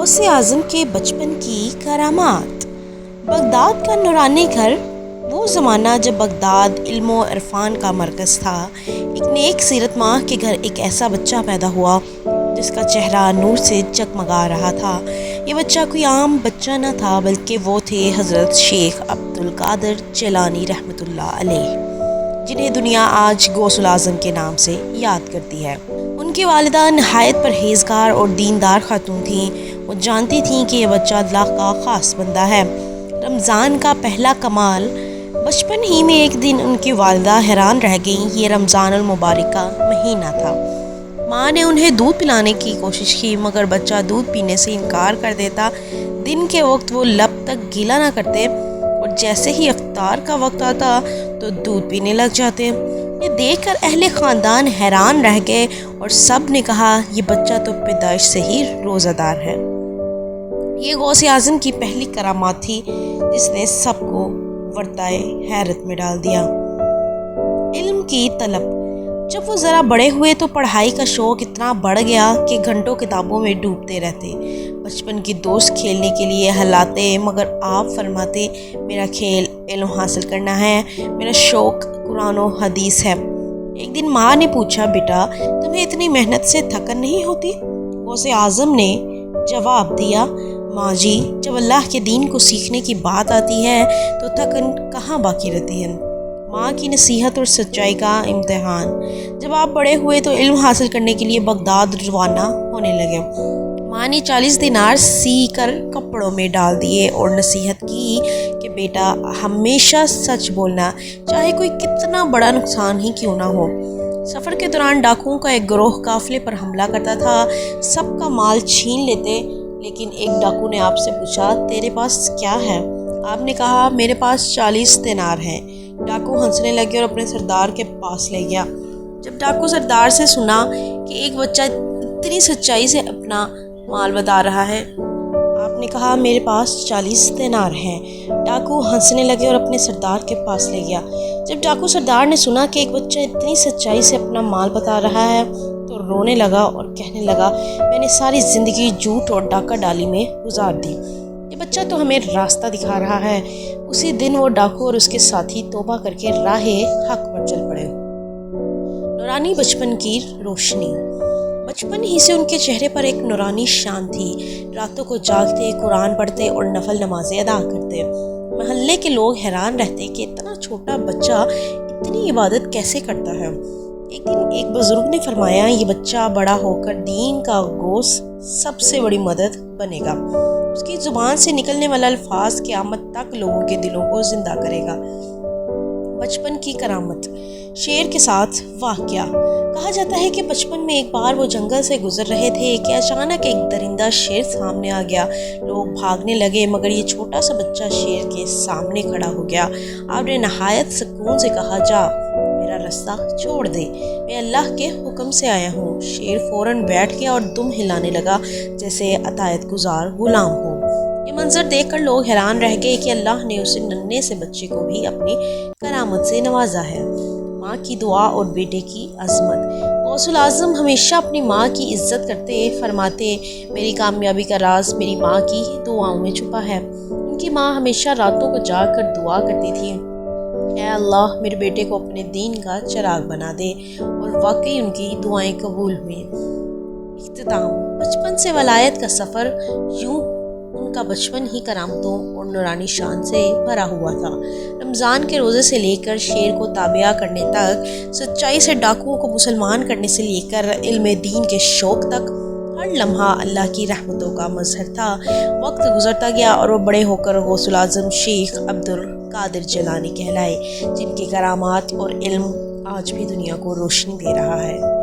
غوث اعظم کے بچپن کی کرامات۔ بغداد کا نورانی گھر وہ زمانہ جب بغداد علم و عرفان کا مرکز تھا۔ ایک نیک سیرت ماں کے گھر ایک ایسا بچہ پیدا ہوا جس کا چہرہ نور سے جگمگا رہا تھا۔ یہ بچہ کوئی عام بچہ نہ تھا بلکہ وہ تھے حضرت شیخ عبد القادر جیلانی رحمۃ اللہ علیہ، جنہیں دنیا آج غوث اعظم کے نام سے یاد کرتی ہے۔ ان کی والدہ نہایت پرہیزگار اور دیندار خاتون تھیں۔ وہ جانتی تھیں کہ یہ بچہ اللہ کا خاص بندہ ہے، رمضان کا پہلا کمال۔ بچپن ہی میں ایک دن ان کی والدہ حیران رہ گئیں۔ یہ رمضان المبارک کا مہینہ تھا۔ ماں نے انہیں دودھ پلانے کی کوشش کی مگر بچہ دودھ پینے سے انکار کر دیتا۔ دن کے وقت وہ لب تک گیلا نہ کرتے اور جیسے ہی افطار کا وقت آتا تو دودھ پینے لگ جاتے۔ یہ دیکھ کر اہل خاندان حیران رہ گئے اور سب نے کہا یہ بچہ تو پیدائش سے ہی روزہ دار ہے۔ یہ غوث اعظم کی پہلی کرامات تھی جس نے سب کو ورطائے حیرت میں ڈال دیا۔ علم کی طلب۔ جب وہ ذرا بڑے ہوئے تو پڑھائی کا شوق اتنا بڑھ گیا کہ گھنٹوں کتابوں میں ڈوبتے رہتے۔ بچپن کی دوست کھیلنے کے لیے ہلاتے مگر آپ فرماتے میرا کھیل علم حاصل کرنا ہے، میرا شوق قرآن و حدیث ہے۔ ایک دن ماں نے پوچھا بیٹا تمہیں اتنی محنت سے تھکن نہیں ہوتی؟ غوث اعظم نے جواب دیا ماں جی، جب اللہ کے دین کو سیکھنے کی بات آتی ہے تو تھکن کہاں باقی رہتی ہے۔ ماں کی نصیحت اور سچائی کا امتحان۔ جب آپ بڑے ہوئے تو علم حاصل کرنے کے لیے بغداد روانہ ہونے لگے۔ ماں نے 40 دینار سی کر کپڑوں میں ڈال دیے اور نصیحت کی کہ بیٹا ہمیشہ سچ بولنا، چاہے کوئی کتنا بڑا نقصان ہی کیوں نہ ہو۔ سفر کے دوران ڈاکوؤں کا ایک گروہ قافلے پر حملہ کرتا تھا، سب کا مال چھین لیتے، لیکن ایک ڈاکو نے آپ سے پوچھا تیرے پاس کیا ہے؟ آپ نے کہا میرے پاس 40 دینار ہیں۔ ڈاکو ہنسنے لگے اور اپنے سردار کے پاس لے گیا۔ جب ڈاکو سردار سے سنا کہ ایک بچہ اتنی سچائی سے اپنا مال بتا رہا ہے، آپ نے کہا میرے پاس 40 دینار ہیں۔ ڈاکو ہنسنے لگے اور اپنے سردار کے پاس لے گیا۔ جب ڈاکو سردار نے سنا کہ ایک بچہ اتنی سچائی سے اپنا مال بتا رہا ہے تو رونے لگا اور کہنے لگا میں نے ساری زندگی جھوٹ اور ڈاکہ ڈالی میں گزار دی، یہ بچہ تو ہمیں راستہ دکھا رہا ہے۔ اسی دن وہ ڈاکو اور اس کے ساتھی توبہ کر کے راہ حق پر چل پڑے۔ نورانی بچپن کی روشنی۔ بچپن ہی سے ان کے چہرے پر ایک نورانی شان تھی۔ راتوں کو جاگتے، قرآن پڑھتے اور نفل نمازیں ادا کرتے۔ محلے کے لوگ حیران رہتے کہ اتنا چھوٹا بچہ اتنی عبادت کیسے کرتا ہے۔ ایک دن ایک بزرگ نے فرمایا یہ بچہ بڑا ہو کر دین کا گوشت سب سے بڑی مدد بنے گا۔ اس کی زبان سے نکلنے والا الفاظ قیامت تک لوگوں کے دلوں کو زندہ کرے گا۔ بچپن کی کرامت۔ شیر کے ساتھ واقعہ۔ کہا جاتا ہے کہ بچپن میں ایک بار وہ جنگل سے گزر رہے تھے کہ اچانک ایک درندہ شیر سامنے آ گیا۔ لوگ بھاگنے لگے مگر یہ چھوٹا سا بچہ شیر کے سامنے کھڑا ہو گیا۔ آپ نے نہایت سکون سے کہا جا میرا راستہ چھوڑ دے، میں اللہ کے حکم سے آیا ہوں۔ شیر فوراً بیٹھ گیا اور دم ہلانے لگا جیسے اطاعت گزار غلام ہو۔ یہ منظر دیکھ کر لوگ حیران رہ گئے کہ اللہ نے اسے ننھے سے بچے کو بھی اپنی کرامت سے نوازا ہے۔ ماں کی دعا اور بیٹے کی عظمت۔ غوث اعظم ہمیشہ اپنی ماں کی عزت کرتے، فرماتے میری کامیابی کا راز میری ماں کی دعاؤں میں چھپا ہے۔ ان کی ماں ہمیشہ راتوں کو جاگ کر دعا کرتی تھی اے اللہ میرے بیٹے کو اپنے دین کا چراغ بنا دے، اور واقعی ان کی دعائیں قبول ہوئیں۔ اختتام۔ بچپن سے ولایت کا سفر۔ یوں ان کا بچپن ہی کرامتوں اور نورانی شان سے بھرا ہوا تھا۔ رمضان کے روزے سے لے کر شیر کو تابع کرنے تک، سچائی سے ڈاکوؤں کو مسلمان کرنے سے لے کر علم دین کے شوق تک، ہر لمحہ اللہ کی رحمتوں کا مظہر تھا۔ وقت گزرتا گیا اور وہ بڑے ہو کر غوث اعظم شیخ عبد القادر جیلانی کہلائے، جن کی کرامات اور علم آج بھی دنیا کو روشنی دے رہا ہے۔